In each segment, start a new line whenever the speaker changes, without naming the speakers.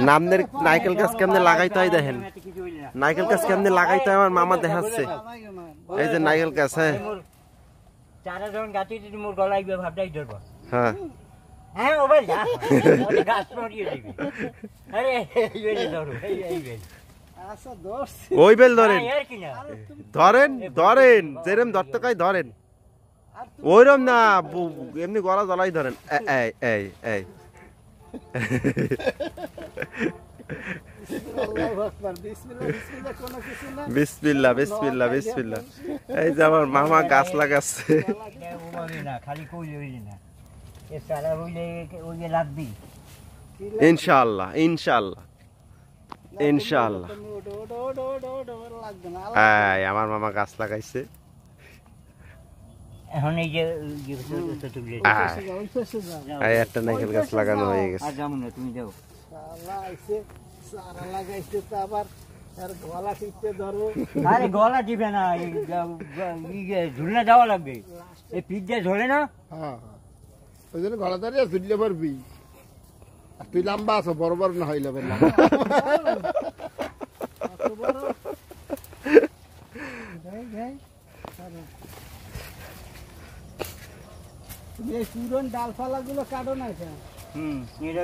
নামদের নারকেল গাছ কেমনে লাগাইতে হয় দেখেন, নারকেল গাছ কেমনে লাগাইতে হয় আমার মামা দেখাচ্ছে। এই যে নারকেল গাছ, হ্যাঁ
চারা যখন গাছে যদি মোর গলায় ভাবটাই ধরবো।
হ্যাঁ
হ্যাঁ ও ভাই যা গাছ পড়িয়ে দিবি। আরে এই বেলে ধরো, এই বেল।
আচ্ছা দোষ
ওই বেল ধরেন,
আর কি না
ধরেন ধরেন যেরম ধরতে কয় ধরেন, ওইরম না এমনি গলা জলাই ধরেন। এই এই এই বিসমিল্লাহ বিসমিল্লাহ বিসমিল্লাহ। এই যে আমার মামা গাছ লাগাচ্ছে।
না খালি কইলে হইলি না, এ চারা হইলে ওই লাগবি
ইনশাআল্লাহ ইনশাআল্লাহ ইনশাআল্লাহ। এই আমার মামা গাছ লাগাইছে।
এখন এই যে
এই একটা নারকেল গাছ লাগানো হয়ে গেছে।
আর যেমন না তুমি যাও আরে গলা টিপে না, ঝুলনা যাওয়া লাগবে, এই পিজ্জা ঝোলে না।
হ্যাঁ ওই জন্য গলা দাঁড়িয়ে ঝুললে পারবি। তুই লম্বা আছো, বড় বড় না হইলে পুরন ডালপালা গুলো কাটো না।
এটা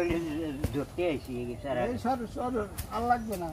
ধরতে আইসি
সর সর আর লাগবে না।